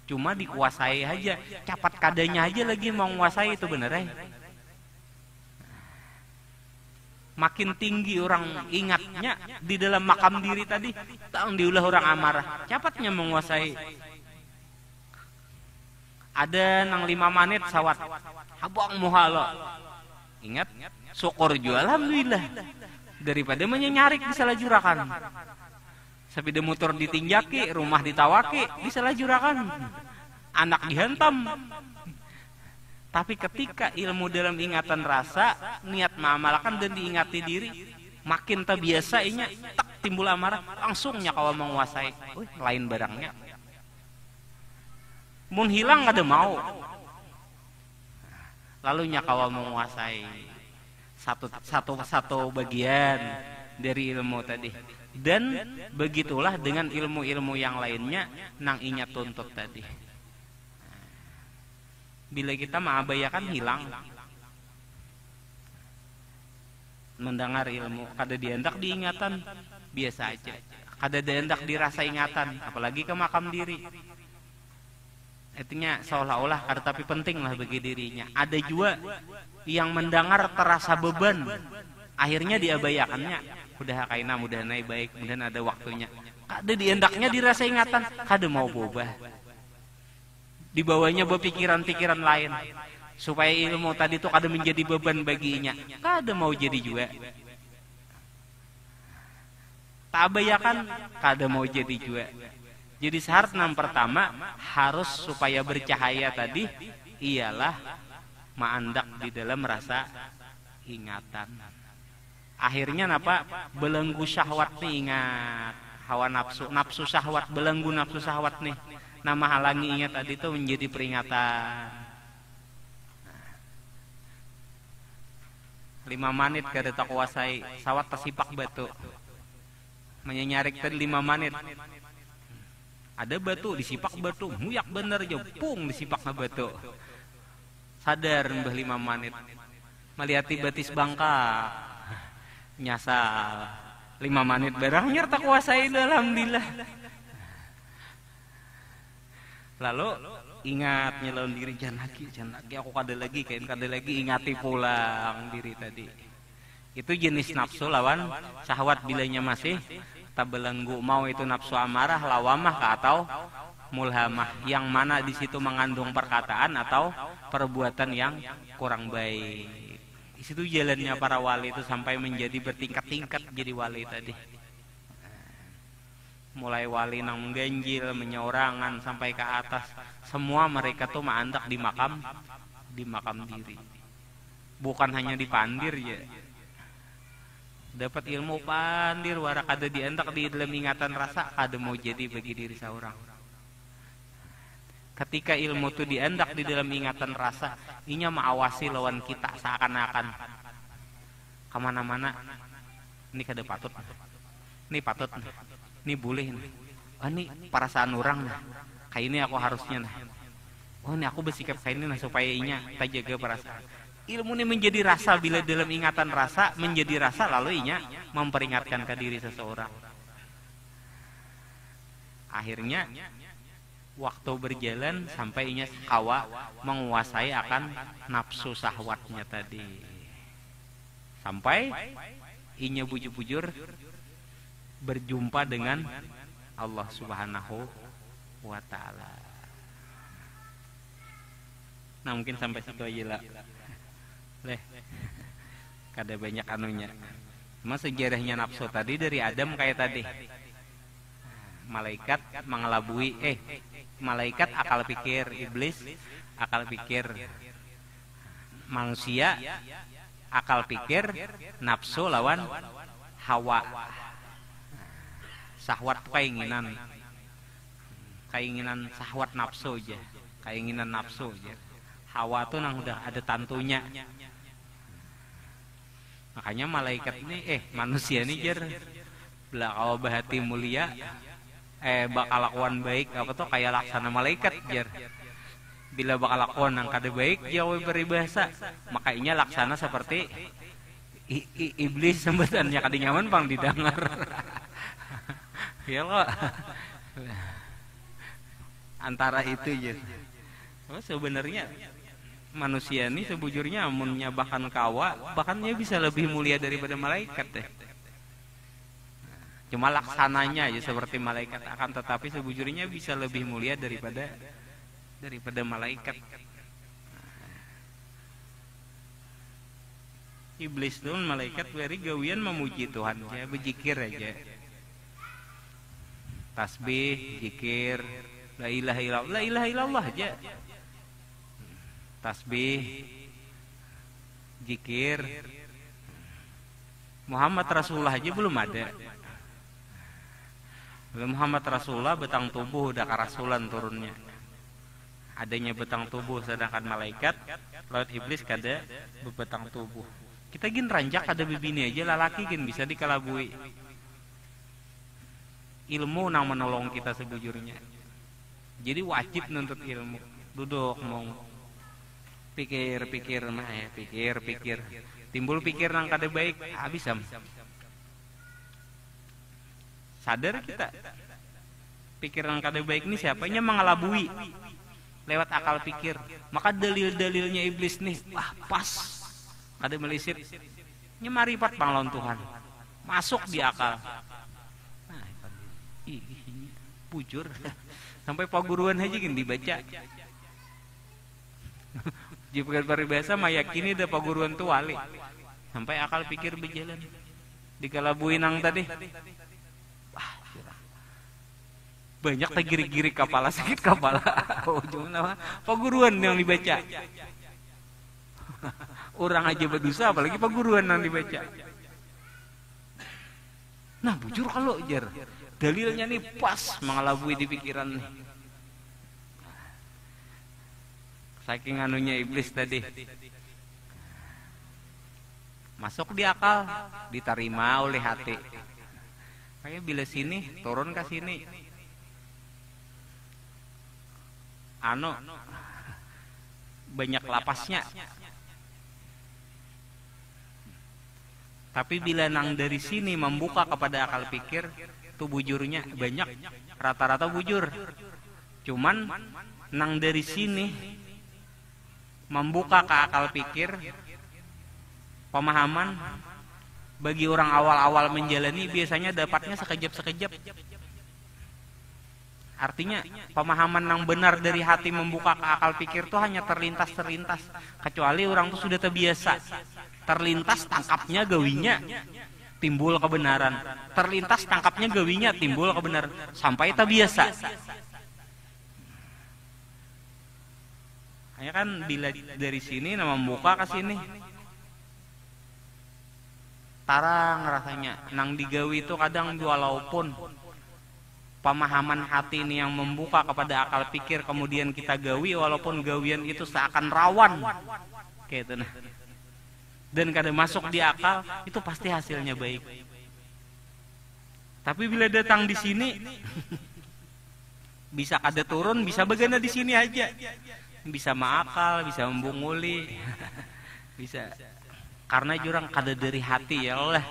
cuma dikuasai aja, capat kadanya aja lagi mau menguasai itu bener ya. Makin tinggi orang ingatnya di dalam makam diri tadi, tak diulah orang amarah, capatnya menguasai. Ada nang 5 menit sawat, habang muhalo. Ingat, syukur juga alhamdulillah. Daripada menyenyarik disalah jurakan. Sepeda motor ditinjaki, rumah ditawaki, disalah jurakan. Anak dihantam. Tapi ketika ilmu dalam ingatan rasa, niat mengamalkan dan diingati diri, makin terbiasa inya, tak timbul amarah, langsungnya kalau menguasai. Lain barangnya. Mun hilang ada mau. Lalu nyakawal menguasai satu bagian dari ilmu tadi. Dan begitulah dengan ilmu-ilmu yang lainnya nang inya tuntut tadi. Bila kita mengabayakan hilang. Mendengar ilmu, kada diendak diingatan, biasa aja. Kada diendak dirasa ingatan, apalagi ke makam diri. Artinya seolah-olah kada tapi penting lah bagi dirinya. Ada juga yang mendengar terasa beban, akhirnya diabayakannya. Udah kaina mudah naik baik, kemudian ada waktunya. Kada diendaknya dirasa ingatan, kada mau berubah. Dibawanya berpikiran-pikiran lain supaya ilmu tadi itu kada menjadi beban baginya, kada mau jadi juga. Tak abayakan, kada mau jadi juga. Jadi syarat yang pertama harus supaya bercahaya tadi ialah maandak di dalam rasa ingatan. Akhirnya napa? Belenggu syahwat nih, ingat hawa nafsu syahwat, belenggu nafsu syahwat nih. Nama halanginya tadi itu menjadi peringatan. 5 menit kada tak kuasai sawat tasipak batu menyenyarik tadi 5 menit ada batu disipak batu muyak bener jepung disipak na batu sadar mbah 5 menit meliati batis bangka nyasal 5 menit barangnya tak kuasai alhamdulillah. Lalu ingat nyelon diri jangan lagi aku kada lagi ingati pulang diri tadi. Itu jenis nafsu lawan syahwat bilanya masih tabelenggu mau itu nafsu amarah lawamah atau mulhamah yang mana di situ mengandung perkataan atau perbuatan yang kurang baik. Di situ jalannya para wali itu sampai menjadi bertingkat-tingkat jadi wali tadi. Mulai wali nang mengganjil, menyorangan sampai ke atas, semua mereka tuh maandak di makam diri. Bukan hanya di pandir ya. Dapat ilmu pandir warak ada diendak di dalam ingatan rasa kada mau jadi bagi diri seorang. Ketika ilmu itu diendak di dalam ingatan rasa, inya mengawasi lawan kita seakan-akan kemana-mana. Ini kada patut, ini patut. Ini boleh nih. Oh ini perasaan orang nah. Kayak ini aku harusnya nah. Oh ini aku bersikap kayak ini nah supaya inya tak jaga perasaan. Ilmu ini menjadi rasa bila dalam ingatan rasa menjadi rasa lalu inya memperingatkan ke diri seseorang. Akhirnya waktu berjalan sampai inya kawa menguasai akan nafsu syahwatnya tadi. Sampai inya bujur-bujur berjumpa dengan Allah Subhanahu wa ta'ala. Nah mungkin sampai situ aja lah. Kada banyak anunya. Cuma sejarahnya nafsu tadi dari Adam kayak tadi. Malaikat mengelabui, malaikat akal pikir, iblis akal pikir, manusia akal pikir, nafsu lawan hawa. Syahwat keinginan syahwat nafsu aja, keinginan nafsu aja. Hawa tuh nang udah ada tantunya. Makanya malaikat ini manusia ini jar kalau bahati mulia bakal lakuan baik apa tuh kayak laksana malaikat jar. Bila bakal lakuan nang kada baik jauh beribahasa, makanya laksana seperti iblis sembetannya kada nyaman pang didengar. Ya kok antara itu aja. Oh, sebenarnya manusia ini sebujurnya amunnya bahkan kawa bahkannya bisa lebih mulia daripada malaikat deh. Cuma laksananya aja seperti malaikat akan tetapi sebujurnya bisa lebih mulia daripada malaikat. Iblis tuh malaikat beri gawian memuji Tuhan aja, berzikir aja. Tasbih, zikir, la ilaha illallah aja. Tasbih, zikir. Muhammad Rasulullah aja belum ada. Belum Muhammad Rasulullah betang tubuh udah karasulan turunnya. Adanya betang tubuh sedangkan malaikat, laut iblis kada bebetang tubuh. Kita gin ranjak ada bibini aja lalaki gin bisa dikalabui. Ilmu nang menolong kita sebujurnya. Jadi wajib nuntut ilmu. Duduk mau pikir. Timbul pikir nang kada baik, habis am. Sadar kita. Pikir nang kada baik ini siapanya mengelabui lewat akal pikir. Maka dalil-dalilnya iblis nih, pas. Kada melisit. Nyemaripat panglawan Tuhan. Masuk di akal. Bujur sampai paguruan aja gini dibaca. Jika peribahasa mayakini ada paguruan tu wali sampai akal pikir berjalan dikalabui nang tadi. Wah, banyak tergirik-girik kepala sakit kepala. Ujungnya paguruan yang dibaca. Orang aja berdosa apalagi paguruan yang dibaca. Nah bujur kalau jar dalilnya nih pas mengelabui di pikiran nih. Saking anunya iblis tadi. masuk di akal, diterima oleh hati. Kayak bila sini turun ke sini, banyak lapasnya. Tapi bila nang dari sini membuka kepada akal pikir, tuh bujurnya banyak, rata-rata bujur. Cuman nang dari sini membuka ke akal pikir, pemahaman bagi orang awal-awal menjalani biasanya dapatnya sekejap-sekejap. Artinya pemahaman yang benar dari hati membuka ke akal pikir itu hanya terlintas-terlintas. Kecuali orang itu sudah terbiasa. Terlintas tangkapnya gawinya timbul kebenaran. Terlintas tangkapnya gawinya timbul kebenaran. Sampai terbiasa. Hanya kan bila dari sini membuka ke sini, tarang rasanya. Nang digawi itu kadang walaupun pemahaman hati ini yang membuka kepada akal pikir, kemudian kita gawi, walaupun gawian itu seakan rawan kayak itu nah. Dan kadang masuk di akal, itu pasti hasilnya baik. Tapi bila datang di sini bisa kada turun, bisa begana di sini aja. Bisa maakal, bisa membunguli. Bisa. Karena jurang kada dari hati ya Allah.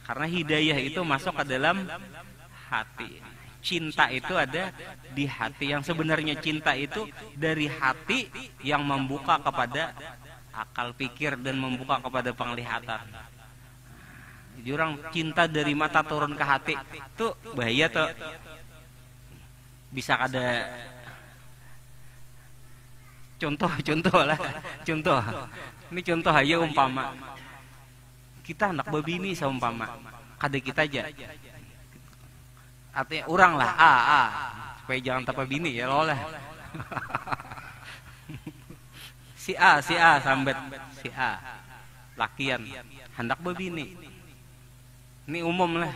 Karena hidayah itu masuk ke dalam hati. Cinta itu ada di hati. Yang sebenarnya cinta itu dari hati yang membuka kepada akal pikir dan membuka kepada penglihatan. Jurang cinta dari mata turun ke hati itu bahaya tuh. Bisa ada contoh lah. Contoh. Ini contoh aja umpama. Kita anak babini seumpama. Kada kita aja. Artinya orang lah supaya jangan tanpa bini ya lo lah. si A sambat si A lakian hendak berbini. Ini umum lah.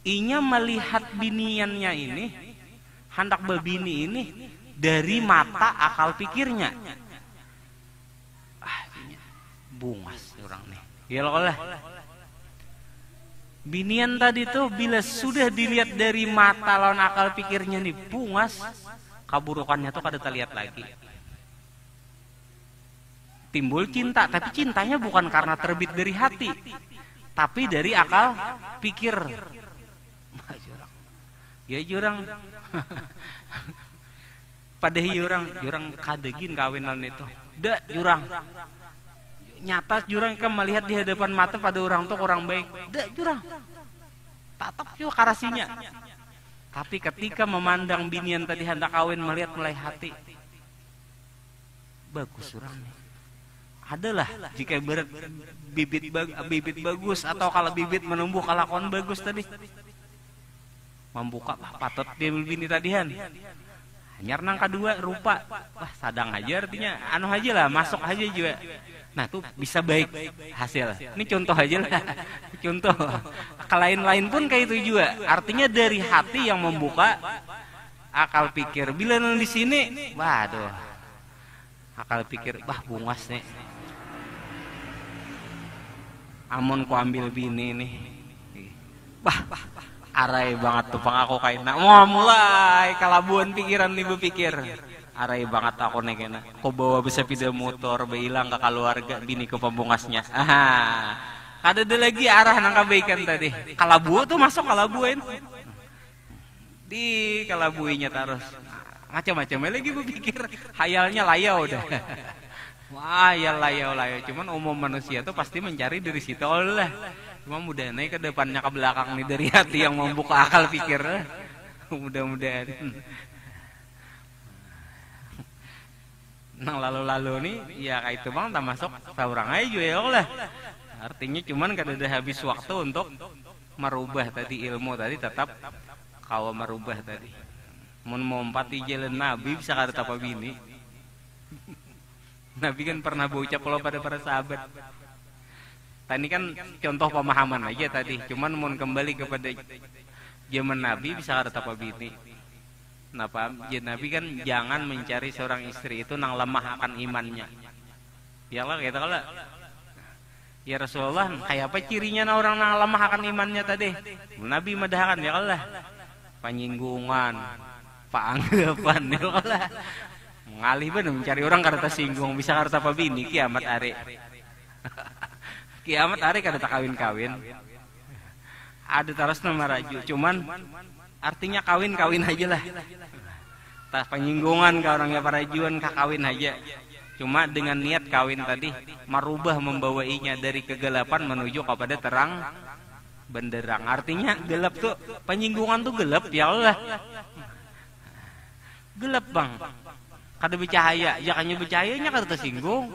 Inya melihat biniannya ini hendak berbini ini dari mata akal pikirnya. Bungas orang nih. Ya lo lah. Binian tadi tuh bila sudah dilihat dari mata lawan akal pikirnya nih bungas, keburukannya tuh kada terlihat lagi. Timbul cinta, tapi cintanya bukan karena terbit dari hati, tapi dari akal pikir. Ya jurang. Padahal jurang kadegin kawinan itu. Dak jurang. Nyata jurang kan melihat di hadapan mata pada orang tuh orang baik. Dak jurang. Tatap juga karasinya. Tapi ketika memandang binian tadi hendak kawin melihat mulai hati. Bagus orang nih. Adalah jika berat bibit bagus atau kalau bibit menumbuh kelakuan bagus tadi. Membuka patut dia bini tadian. Hanyar nang kedua rupa. Wah sadang aja artinya anu aja lah masuk aja juga. Nah tuh bisa baik hasil. Ini contoh aja lah. Contoh. Lain-lain pun kayak itu juga. Artinya dari hati yang membuka akal pikir. Bila nang di sini, waduh. Akal pikir, wah bungas nih. Amun ku ambil bini nih. Bah, arai banget tuh pang aku kain. Wah mulai kalabuan pikiran nih berpikir. Arai banget aku nih kena. Kau bawa sepeda motor, hilang ke keluarga bini ke pembungasnya. Ada lagi arah nang kebaikan tadi. Kalabu tuh masuk kalabuin. Di kalabuinya terus. Macam-macam lagi berpikir. Hayalnya layau dah. Wah ya layau. Cuman umum manusia tuh pasti mencari dari situ lah. Cuma mudah naik ke depannya ke belakang nih dari hati yang membuka akal pikir. Mudah-mudahan. Nang lalu-lalu nih ya kayak itu bang tak masuk seorang aja juga ya lah. Artinya cuman kada ada habis waktu untuk merubah tadi ilmu tadi tetap kau merubah tadi. Mun mau empati jalan Nabi bisa kada apa bini. Nabi kan pernah berucap kalau pada para sahabat. Tadi kan contoh pemahaman aja tadi. Cuman mau kembali kepada zaman Nabi bisa kada apa bini. Kenapa? Nabi kan jangan mencari seorang istri itu nang lemah akan imannya. Ya lah kita kalau Ya Rasulullah, kayak apa cirinya na orang na lemah akan imannya tadi? Nabi madahakan ya Allah. Panyinggungan, paanggapan ya Allah. Ngalih bener mencari orang karena singgung, bisa karena apa bini kiamat are. Kiamat are kada kawin-kawin. Ada terus nama raju, cuman artinya kawin-kawin aja lah. Tas penyinggungan ke orangnya para juan kawin aja. Cuma dengan niat kawin tadi merubah membawainya dari kegelapan menuju kepada terang benderang. Artinya gelap tuh penyinggungan tuh gelap ya Allah. Gelap bang. Kada bercahaya, jangannya bercahayanya kada tersinggung.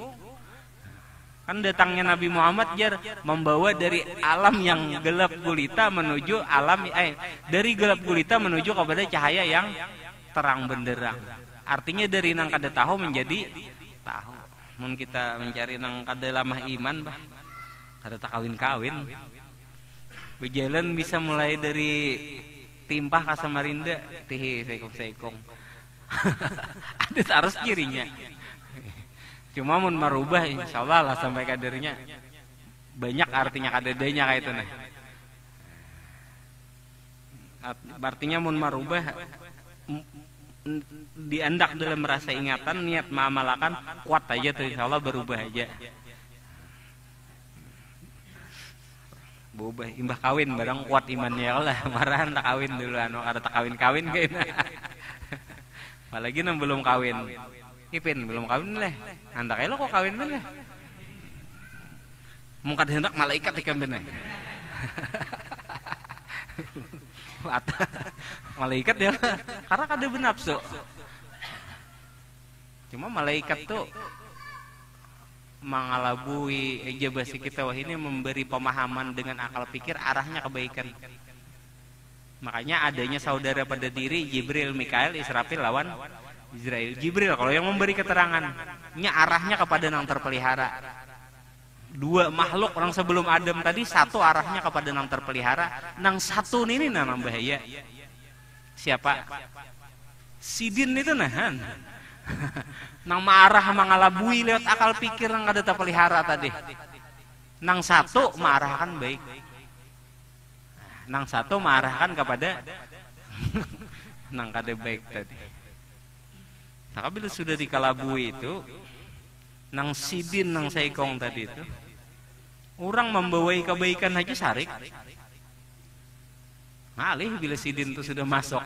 Kan datangnya Nabi Muhammad jar membawa dari alam yang gelap gulita menuju alam dari gelap gulita menuju kepada cahaya yang terang benderang. Artinya dari nang kada tahu menjadi tahu. Mun kita mencari nang kada lamah iman bah, kada tak kawin-kawin. Berjalan bisa mulai dari Timpah ke Samarinda, tih sekong-sekong. Ada harus kirinya. Cuma mun merubah insyaallah lah sampai kadernya banyak artinya kadedenya kayak itu nah. Artinya mun merubah diandak dalam rasa ingatan niat mengamalkan kuat aja tuh insyaallah berubah aja. Berubah imbah kawin barang kuat imannya lah marahan tak kawin dulu anu ada tak kawin-kawin kayaknya. Apalagi nang belum kawin. Ipin belum kawin lah. Andak lo kok kawin lah. Mungkin hendak malaikat ikan bener. Malaikat ya. Karena kada benapsu. Cuma malaikat tuh mengalabui ejabasi kita wah ini memberi pemahaman dengan akal pikir arahnya kebaikan. Makanya adanya saudara pada diri Jibril, Mikail, Israfil lawan Israel. Jibril kalau yang memberi keterangan, nya arahnya kepada nang terpelihara. Dua makhluk orang sebelum Adam tadi satu arahnya kepada nang terpelihara, nang satu ini nang bahaya. Siapa? Sidin itu nahan. Nang marah mengalabui lewat akal pikir nang ada terpelihara tadi. Nang satu mengarahkan baik. Nang satu mengarahkan kepada nang kada baik tadi. Nah, bila sudah dikalabui itu, nang sidin nang saikong tadi itu, orang membawai kebaikan aja sarik. Ngalih bila sidin itu sudah masuk.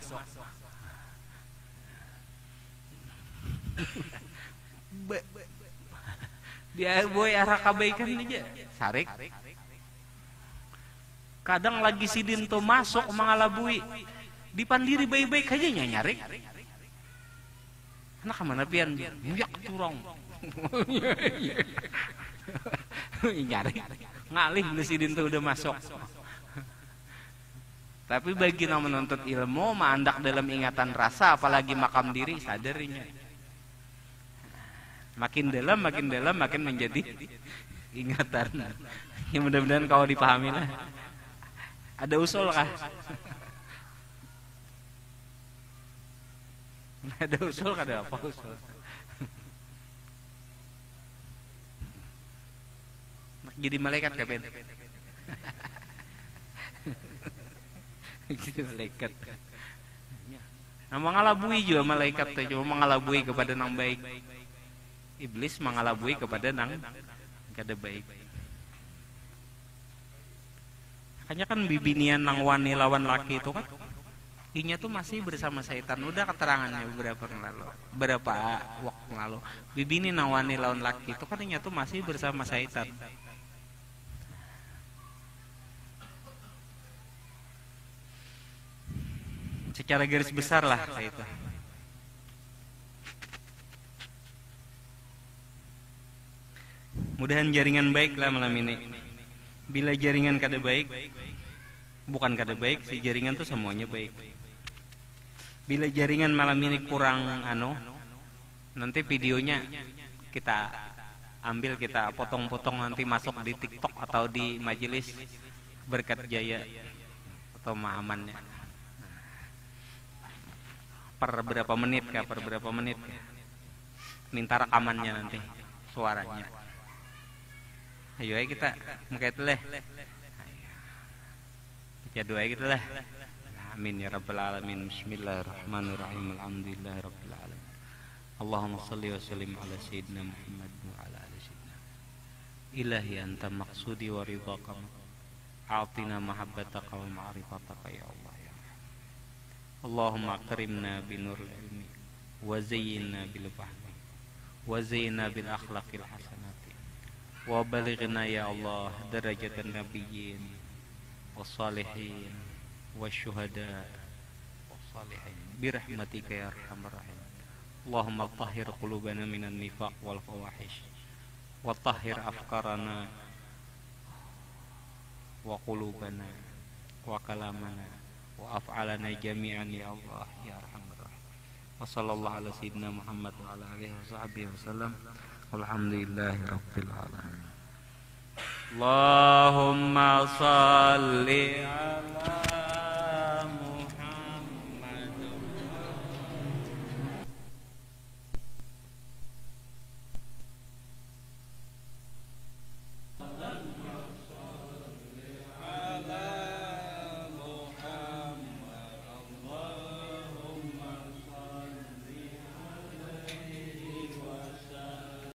Dia boy arah kebaikan aja sarik. Kadang lagi sidin tuh masuk mengalabui, dipandiri baik-baik aja nyarik. Anak kemana pian? Ya keturong. Nyari ngalih bila sidin tuh udah masuk. Tapi bagi yang menuntut ilmu mandak dalam ingatan rasa apalagi makam diri sadarinya. Makin dalam makin menjadi ingatan. Ya mudah-mudahan kau dipahami lah. Ada usul kah? Ada usul kada apa usul? Jadi malaikat kapan? Jadi malaikat. Nah, mengalabui juga malaikat teh, cuma mengalabui kepada nang baik. Iblis mengalabui kepada nang kada baik. Makanya kan bibinian nang wani lawan laki itu kan inya tuh masih bersama setan. Udah keterangannya beberapa waktu lalu. Bibini nang wani lawan laki itu kan inya tuh masih bersama setan. Secara garis besar lah kayak itu. Mudahan jaringan baik lah malam ini. Bila jaringan kada baik, bukan kada baik, si jaringan tuh semuanya baik. Bila jaringan malam ini kurang nanti videonya kita ambil, kita potong-potong nanti masuk di TikTok atau di majelis Berkat Jaya atau mahamannya. Per berapa menit kah? Minta rekamannya nanti suaranya. Ayo aja kita mengkait leh. Baca doa kita lah. Amin ya rabbal alamin. Bismillahirrahmanirrahim. Alhamdulillahirabbil alamin. Allahumma shalli wa sallim ala sayyidina Muhammad wa ala ali sayyidina. Ilahi anta maqsudi wa ridhaka. A'tina mahabbataka wa ma'rifataka ya Allah ya Rahman. Allahumma akrimna binuril ilmi wa zayyinna bil fahmi wa zayyinna bil akhlaqil hasanati wa balighna ya Allah darajatan nabiyyin wassalihin wasyuhada wassalihin birahmatika ya arhamar rahim. Allahumma tahhir qulubana minan nifaq wal fawahish wa tahhir afkarana wa qulubana wa kalamana wa af'alana jami'an ya Allah ya arhamar rahim. Wa sallallahu ala sayyidina Muhammad wa ala alihi wa sahbihi wasallam. Walhamdulillahi rabbil alamin. Allahumma salli